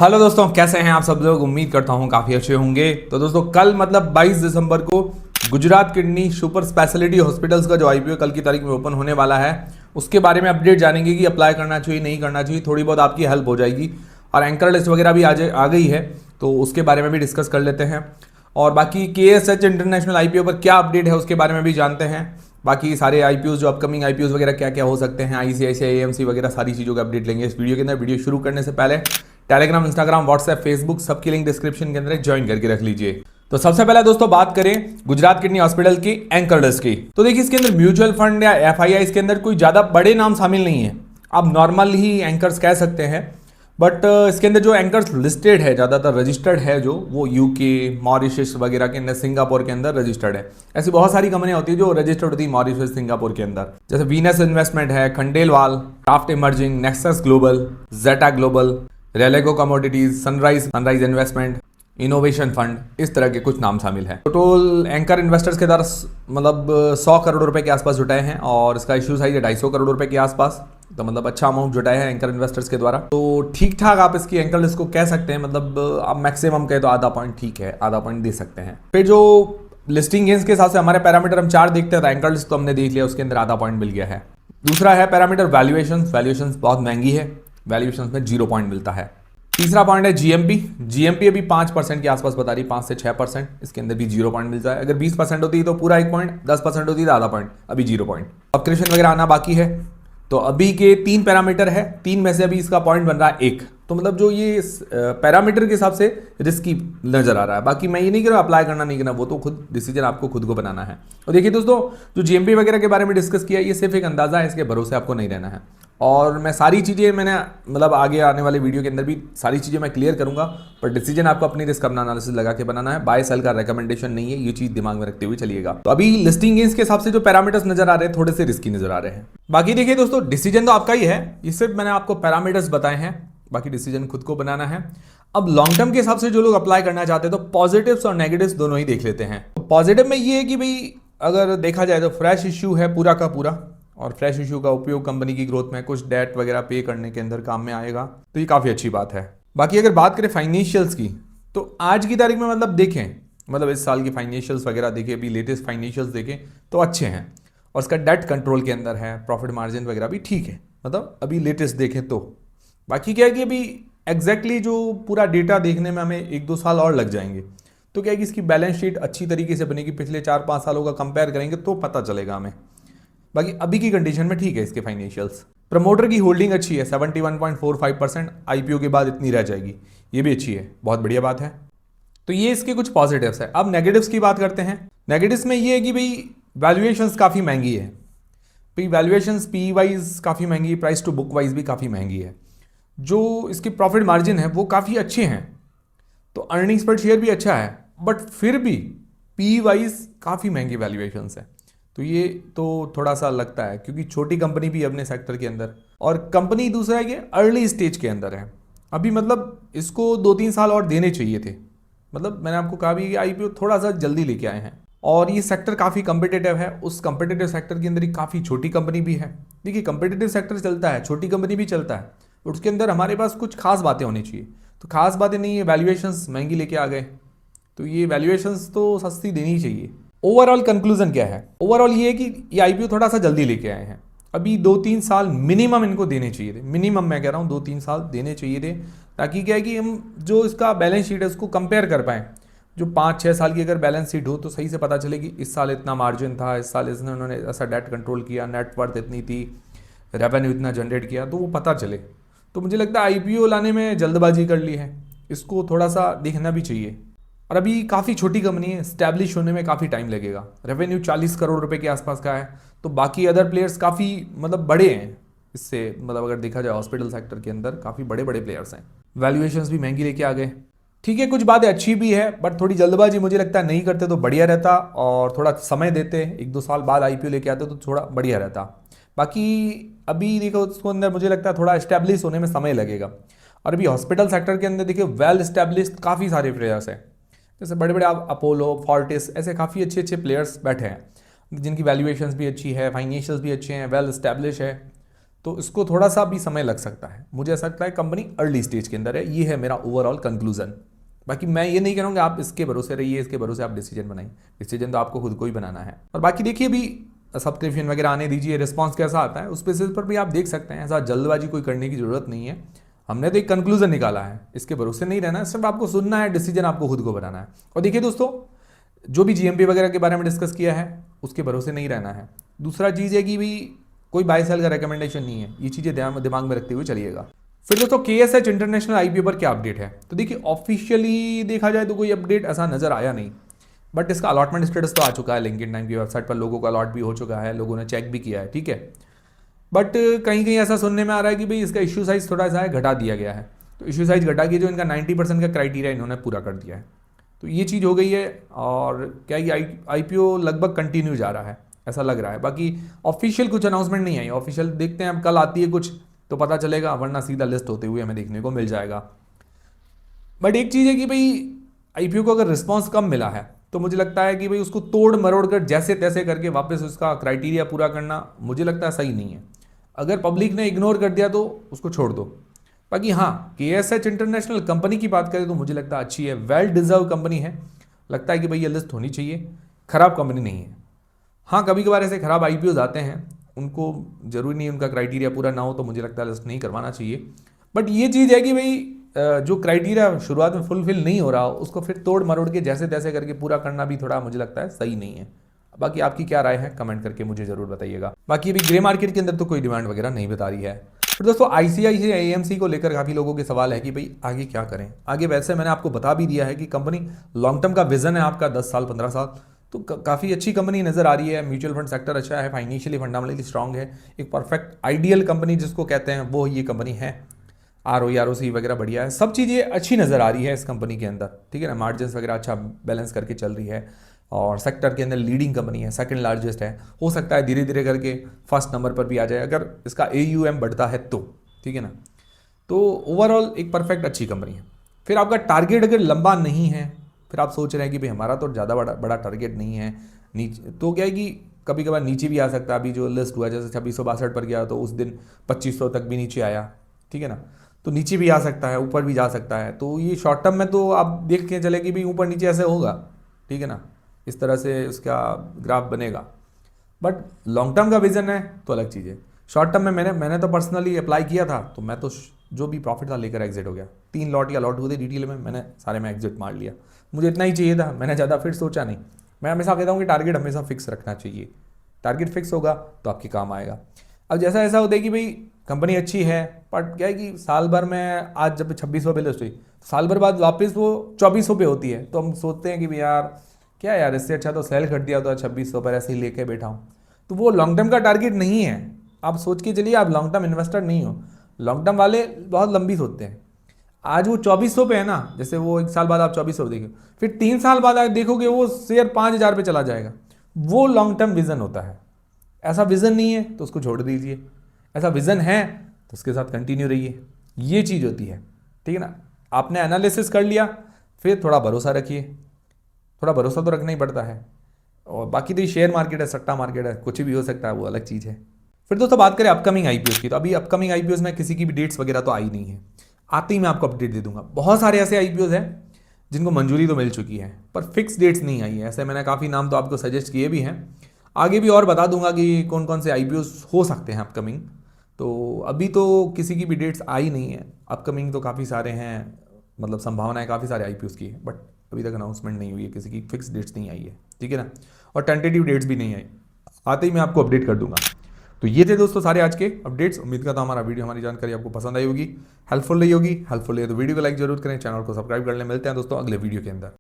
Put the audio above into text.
Hello दोस्तों, कैसे हैं आप सब लोग। उम्मीद करता हूं काफ़ी अच्छे होंगे। तो दोस्तों कल मतलब 22 दिसंबर को Gujarat kidney super speciality hospitals का जो आईपीओ कल की तारीख में ओपन होने वाला है, उसके बारे में अपडेट जानेंगे कि अप्लाई करना चाहिए नहीं करना चाहिए। थोड़ी बहुत आपकी हेल्प हो जाएगी। और एंकर लिस्ट वगैरह भी आ गई है, तो उसके बारे में भी डिस्कस कर लेते हैं। और बाकी KSH इंटरनेशनल आईपीओ पर क्या अपडेट है उसके बारे में भी जानते हैं। बाकी सारे आईपीओ जो अपकमिंग आईपीओ वगैरह क्या क्या हो सकते हैं, ICICI AMC वगैरह सारी चीज़ों का अपडेट लेंगे इस वीडियो के अंदर। वीडियो शुरू करने से पहले टेलीग्राम, इंस्टाग्राम, व्हाट्सएप, फेसबुक सबकी लिंक डिस्क्रिप्शन के अंदर ज्वाइन करके रख लीजिए। तो सबसे पहले दोस्तों बात करें गुजरात किडनी हॉस्पिटल की एंकर लिस्ट की, तो देखिए इसके अंदर म्यूचुअल फंड या FII इसके अंदर कोई ज़्यादा बड़े नाम शामिल नहीं है। आप नॉर्मल ही एंकर्स कह सकते हैं, बट इसके अंदर जो एंकर्स लिस्टेड है, ज़्यादातर रजिस्टर्ड है जो, वो UK, मॉरिशस वगैरह के अंदर, सिंगापुर के अंदर रजिस्टर्ड है। ऐसी बहुत सारी कंपनियां होती है जो रजिस्टर्ड होती है मॉरिशस, सिंगापुर के अंदर, जैसे वीनस इन्वेस्टमेंट है, Khandelwal, Craft Emerging, Nexus Global, Zeta Global, रेलेगो Commodities, Sunrise Investment, Innovation Fund, इस तरह के कुछ नाम शामिल है। टोटल एंकर इन्वेस्टर्स के द्वारा मतलब 100 करोड़ रुपए के आसपास जुटाए हैं और इसका इश्यू साइज है 250 करोड़ रुपए के आसपास। तो मतलब अच्छा अमाउंट जुटाया है एंकर इन्वेस्टर्स के द्वारा। तो ठीक ठाक आप इसकी एंकर लिस्ट को कह सकते हैं। मतलब आप मैक्सिमम कहे तो आधा पॉइंट ठीक है, आधा पॉइंट दे सकते हैं। फिर जो लिस्टिंग गेंस के हिसाब से हमारे पैरामीटर हम 4 देखते हैं, तो एंकर लिस्ट तो हमने देख लिया, उसके अंदर आधा पॉइंट मिल गया है। दूसरा है पैरामीटर वैल्यूएशन बहुत महंगी है, वैल्यूएशन में 0 पॉइंट मिलता है। तीसरा पॉइंट है जीएमपी अभी 5% के आसपास बता रही, 5 से 6%, इसके अंदर भी 0 पॉइंट मिलता है। अगर 20% होती है तो पूरा 1 पॉइंट, 10% होती है तो आधा पॉइंट, अभी 0 पॉइंट। अपक्रेशन वगैरह आना बाकी है। तो अभी के 3 पैरामीटर है, 3 में से अभी इसका पॉइंट बन रहा है 1। तो मतलब जो ये पैरामीटर के हिसाब से रिस्की नजर आ रहा है। बाकी मैं ये नहीं कह रहा अप्लाई करना नहीं करना, वो तो खुद डिसीजन आपको खुद को बनाना है। और देखिए दोस्तों, जो GMP वगैरह के बारे में डिस्कस किया, ये सिर्फ एक अंदाजा है, इसके भरोसे आपको नहीं रहना है। और मैं सारी चीज़ें मैंने मतलब आगे आने वाले वीडियो के अंदर भी सारी चीज़ें मैं क्लियर करूंगा, पर डिसीजन आपको अपनी रिस्क अपना एनालिसिस लगा के बनाना है। बाय सेल का रिकमेंडेशन नहीं है, ये चीज़ दिमाग में रखते हुए चलिएगा। तो अभी लिस्टिंग गेंस के हिसाब से जो पैरामीटर्स नजर आ रहे हैं, थोड़े से रिस्की नजर आ रहे हैं। बाकी देखिए दोस्तों, डिसीजन तो आपका ही है, ये सिर्फ मैंने आपको पैरामीटर्स बताए हैं, बाकी डिसीजन खुद को बनाना है। अब लॉन्ग टर्म के हिसाब से जो लोग अप्लाई करना चाहते हैं, तो पॉजिटिव्स और नेगेटिव्स दोनों ही देख लेते हैं। पॉजिटिव में ये है कि भाई अगर देखा जाए तो फ्रेश इश्यू है पूरा का पूरा, और फ्रेश इशू का उपयोग कंपनी की ग्रोथ में कुछ डेट वगैरह पे करने के अंदर काम में आएगा, तो ये काफ़ी अच्छी बात है। बाकी अगर बात करें फाइनेंशियल्स की, तो आज की तारीख में मतलब देखें, मतलब इस साल की फाइनेंशियल्स वगैरह देखें, अभी लेटेस्ट फाइनेंशियल्स देखें तो अच्छे हैं, और इसका डेट कंट्रोल के अंदर है, प्रॉफिट मार्जिन वगैरह भी ठीक है, मतलब अभी लेटेस्ट देखें तो। बाकी क्या है कि अभी एग्जैक्टली जो पूरा डेटा देखने में हमें 1-2 साल और लग जाएंगे। तो क्या है कि इसकी बैलेंस शीट अच्छी तरीके से बनेगी, पिछले 4-5 सालों का कंपेयर करेंगे तो पता चलेगा हमें। बाकी अभी की कंडीशन में ठीक है इसके फाइनेंशियल्स। प्रमोटर की होल्डिंग अच्छी है, 71.45%, IPO के बाद इतनी रह जाएगी, ये भी अच्छी है, बहुत बढ़िया बात है। तो ये इसके कुछ पॉजिटिव्स है। अब नेगेटिव्स की बात करते हैं। नेगेटिव्स में ये है कि भाई वैल्यूएशंस काफ़ी महंगी है, भाई वैल्यूएशंस PE वाइज काफ़ी महंगी, प्राइस टू बुक वाइज भी काफ़ी महंगी है। जो इसकी प्रॉफिट मार्जिन है वो काफ़ी अच्छे हैं, तो अर्निंग्स पर शेयर भी अच्छा है, बट फिर भी PE वाइज काफ़ी महंगी वैल्यूएशंस है। तो ये तो थोड़ा सा लगता है, क्योंकि छोटी कंपनी भी अपने सेक्टर के अंदर, और कंपनी दूसरा है कि अर्ली स्टेज के अंदर है अभी, मतलब इसको 2-3 साल और देने चाहिए थे। मतलब मैंने आपको कहा भी कि IPO थोड़ा सा जल्दी लेके आए हैं, और ये सेक्टर काफ़ी कम्पिटेटिव है। उस कम्पिटेटिव सेक्टर के अंदर ही काफ़ी छोटी कंपनी भी है। देखिए कम्पिटेटिव सेक्टर चलता है, छोटी कंपनी भी चलता है, और उसके अंदर हमारे पास कुछ खास बातें होनी चाहिए। तो खास बातें नहीं है, वैल्यूएशंस महंगी लेके आ गए, तो ये वैल्यूएशंस तो सस्ती देनी ही चाहिए। ओवरऑल कंक्लूजन क्या है? ओवरऑल ये है कि ये IPO थोड़ा सा जल्दी लेके आए हैं। अभी 2-3 साल मिनिमम इनको देने चाहिए थे, मिनिमम मैं कह रहा हूँ 2-3 साल देने चाहिए थे, ताकि क्या है कि हम जो इसका बैलेंस शीट है उसको कंपेयर कर पाएँ। जो 5-6 साल की अगर बैलेंस शीट हो तो सही से पता चले कि इस साल इतना मार्जिन था, इस साल इसने उन्होंने ऐसा डेट कंट्रोल किया, नेटवर्थ इतनी थी, रेवेन्यू इतना जनरेट किया, तो वो पता चले। तो मुझे लगता है IPO लाने में जल्दबाजी कर ली है, इसको थोड़ा सा देखना भी चाहिए। और अभी काफ़ी छोटी कंपनी है, स्टैब्लिश होने में काफ़ी टाइम लगेगा। रेवेन्यू 40 करोड़ रुपए के आसपास का है, तो बाकी अदर प्लेयर्स काफ़ी मतलब बड़े हैं इससे, मतलब अगर देखा जाए हॉस्पिटल सेक्टर के अंदर काफ़ी बड़े बड़े प्लेयर्स हैं। वैल्यूएशंस भी महंगी लेके आ गए। ठीक है, कुछ बातें अच्छी भी है, बट थोड़ी जल्दबाजी मुझे लगता है नहीं करते तो बढ़िया रहता, और थोड़ा समय देते, 1-2 साल बाद IPO लेके आते तो थोड़ा बढ़िया रहता। बाकी अभी देखो उसको अंदर मुझे लगता है थोड़ा इस्टेब्लिश होने में समय लगेगा। और अभी हॉस्पिटल सेक्टर के अंदर देखिए वेल इस्टेब्लिश्ड काफ़ी सारे प्लेयर्स हैं, जैसे बड़े बड़े अपोलो, फोर्टिस, ऐसे काफ़ी अच्छे अच्छे प्लेयर्स बैठे हैं जिनकी वैल्यूएशंस भी अच्छी है, फाइनेंशियल्स भी अच्छे हैं, वेल इस्टेब्लिश है। तो इसको थोड़ा सा भी समय लग सकता है। मुझे ऐसा लगता है कंपनी अर्ली स्टेज के अंदर है। ये है मेरा ओवरऑल कंक्लूजन। बाकी मैं ये नहीं करूँगा आप इसके भरोसे रहिए, इसके भरोसे आप डिसीजन बनाइए। डिसीजन तो आपको खुद को ही बनाना है। और बाकी देखिए अभी सब्सक्रिप्शन वगैरह आने दीजिए, रिस्पॉन्स कैसा आता है उस बेसिस पर भी आप देख सकते हैं। ऐसा जल्दबाजी कोई करने की जरूरत नहीं है। हमने तो एक कंक्लूजन निकाला है, इसके भरोसे नहीं रहना है, सिर्फ आपको सुनना है, डिसीजन आपको खुद को बनाना है। और देखिए दोस्तों, जो भी जीएमपी वगैरह के बारे में डिस्कस किया है उसके भरोसे नहीं रहना है। दूसरा चीज़ है कि भाई कोई बाय सेल का रिकमेंडेशन नहीं है, ये चीज़ें दिमाग में रखते हुए चलिएगा। फिर दोस्तों KSH इंटरनेशनल आईपीओ पर क्या अपडेट है, तो देखिए ऑफिशियली देखा जाए तो कोई अपडेट ऐसा नज़र आया नहीं, बट इसका अलॉटमेंट स्टेटस तो आ चुका है। लिंक्डइन टाइम की वेबसाइट पर लोगों का अलॉट भी हो चुका है, लोगों ने चेक भी किया है, ठीक है। बट कहीं कहीं ऐसा सुनने में आ रहा है कि भाई इसका इश्यू साइज थोड़ा सा है, घटा दिया गया है। तो इश्यू साइज घटा के जो इनका 90% का क्राइटेरिया इन्होंने पूरा कर दिया है, तो ये चीज़ हो गई है। और क्या ये आईपीओ लगभग कंटिन्यू जा रहा है ऐसा लग रहा है। बाकी ऑफिशियल कुछ अनाउंसमेंट नहीं आई, ऑफिशियल देखते हैं अब कल आती है कुछ तो पता चलेगा, वरना सीधा लिस्ट होते हुए हमें देखने को मिल जाएगा। बट एक चीज़ है कि भाई आईपीओ को अगर रिस्पॉन्स कम मिला है तो मुझे लगता है कि भाई उसको तोड़ मरोड़ कर जैसे तैसे करके वापस उसका क्राइटेरिया पूरा करना मुझे लगता है सही नहीं है। अगर पब्लिक ने इग्नोर कर दिया तो उसको छोड़ दो। बाकी हाँ, KSH इंटरनेशनल कंपनी की बात करें तो मुझे लगता है अच्छी है, वेल डिजर्व कंपनी है। लगता है कि भाई ये लिस्ट होनी चाहिए, खराब कंपनी नहीं है। हाँ, कभी कभार ऐसे खराब आईपीओज आते हैं, उनको जरूरी नहीं उनका क्राइटेरिया पूरा ना हो तो मुझे लगता है लिस्ट नहीं करवाना चाहिए। बट ये चीज़ है कि भाई जो क्राइटेरिया शुरुआत में फुलफिल नहीं हो रहा उसको फिर तोड़ मरोड़ के जैसे तैसे करके पूरा करना भी थोड़ा मुझे लगता है सही नहीं है। बाकी आपकी क्या राय है कमेंट करके मुझे जरूर बताइएगा। बाकी अभी ग्रे मार्केट के अंदर तो कोई डिमांड वगैरह नहीं बता रही है। फिर दोस्तों ICICI AMC को लेकर काफ़ी लोगों के सवाल है कि भाई आगे क्या करें। आगे वैसे मैंने आपको बता भी दिया है कि कंपनी लॉन्ग टर्म का विजन है आपका 10 साल 15 साल, तो काफ़ी अच्छी कंपनी नज़र आ रही है। म्यूचुअल फंड सेक्टर अच्छा है, फाइनेंशियली फंडामेंटली स्ट्रांग है, एक परफेक्ट आइडियल कंपनी जिसको कहते हैं वो ये कंपनी है। ROE ROC वगैरह बढ़िया है, सब चीज़ें अच्छी नज़र आ रही है इस कंपनी के अंदर, ठीक है ना। मार्जिन्स वगैरह अच्छा बैलेंस करके चल रही है और सेक्टर के अंदर लीडिंग कंपनी है, सेकंड लार्जेस्ट है। हो सकता है धीरे धीरे करके फर्स्ट नंबर पर भी आ जाए अगर इसका AUM बढ़ता है तो, ठीक है ना। तो ओवरऑल एक परफेक्ट अच्छी कंपनी है। फिर आपका टारगेट अगर लंबा नहीं है, फिर आप सोच रहे हैं कि भाई हमारा तो ज़्यादा बड़ा टारगेट नहीं है नीचे, तो क्या है कि कभी कभार नीचे भी आ सकता है। अभी जो लिस्ट हुआ जैसे 2662 पर गया तो उस दिन 2500 तक भी नीचे आया, ठीक है ना। तो नीचे भी आ सकता है, ऊपर भी जा सकता है। तो ये शॉर्ट टर्म में तो आप देख के चले कि भी ऊपर नीचे ऐसे होगा, ठीक है ना, इस तरह से उसका ग्राफ बनेगा। बट लॉन्ग टर्म का विजन है तो अलग चीज़ है। शॉर्ट टर्म में मैंने तो पर्सनली अप्लाई किया था, तो मैं तो जो भी प्रॉफिट था लेकर एग्जिट हो गया। 3 लॉट या लॉट हुए थे डिटेल में, मैंने सारे में एग्जिट मार लिया। मुझे इतना ही चाहिए था, मैंने ज़्यादा फिर सोचा नहीं। मैं हमेशा कहता हूँ कि टारगेट हमेशा फिक्स रखना चाहिए, टारगेट फिक्स होगा तो आपके काम आएगा। अब जैसा ऐसा होता है कि भाई कंपनी अच्छी है, बट क्या है कि साल भर में आज जब 2600 पे लिस्ट हुई, साल भर बाद वापस वो 2400 पे होती है, तो हम सोचते हैं कि भाई यार क्या यार, इससे अच्छा तो सेल कर दिया तो 2600 पर ऐसे ही लेके बैठा हूँ। तो वो लॉन्ग टर्म का टारगेट नहीं है। आप सोच के चलिए, आप लॉन्ग टर्म इन्वेस्टर नहीं हो। लॉन्ग टर्म वाले बहुत लंबी सोचते हैं। आज वो 2400 पे है ना, जैसे वो 1 साल बाद आप 2400 पे देखिए, फिर 3 साल बाद आप देखोगे वो शेयर 5000 पे चला जाएगा। वो लॉन्ग टर्म विजन होता है। ऐसा विजन नहीं है तो उसको छोड़ दीजिए, ऐसा विजन है तो उसके साथ कंटिन्यू रहिए। ये चीज़ होती है, ठीक है ना। आपने एनालिसिस कर लिया, फिर थोड़ा भरोसा रखिए, थोड़ा भरोसा तो रखना ही पड़ता है। और बाकी तो ये शेयर मार्केट है, सट्टा मार्केट है, कुछ भी हो सकता है, वो अलग चीज़ है। फिर दोस्तों बात करें अपकमिंग आईपीओ की, तो अभी अपकमिंग आईपीओ में किसी की भी डेट्स वगैरह तो आई नहीं है। आते ही मैं आपको अपडेट दे दूंगा। बहुत सारे ऐसे आईपीओ हैं जिनको मंजूरी तो मिल चुकी है पर फिक्स डेट्स नहीं आई है। ऐसे मैंने काफ़ी नाम तो आपको सजेस्ट किए भी हैं, आगे भी और बता दूंगा कि कौन कौन से आईपीओ हो सकते हैं अपकमिंग। तो अभी तो किसी की भी डेट्स आई नहीं है। अपकमिंग तो काफ़ी सारे हैं, मतलब संभावनाएं काफ़ी सारे आईपीओ की है, बट अभी तक अनाउंसमेंट नहीं हुई है, किसी की फिक्स डेट्स नहीं आई है, ठीक है ना। और टेंटेटिव डेट्स भी नहीं आई, आते ही मैं आपको अपडेट कर दूंगा। तो ये थे दोस्तों सारे आज के अपडेट्स। उम्मीद करता हूं हमारा वीडियो, हमारी जानकारी आपको पसंद आई होगी, हेल्पफुल रही होगी। हेल्पफुल है तो वीडियो को लाइक जरूर करें, चैनल को सब्सक्राइब कर लें। मिलते हैं दोस्तों अगले वीडियो के अंदर।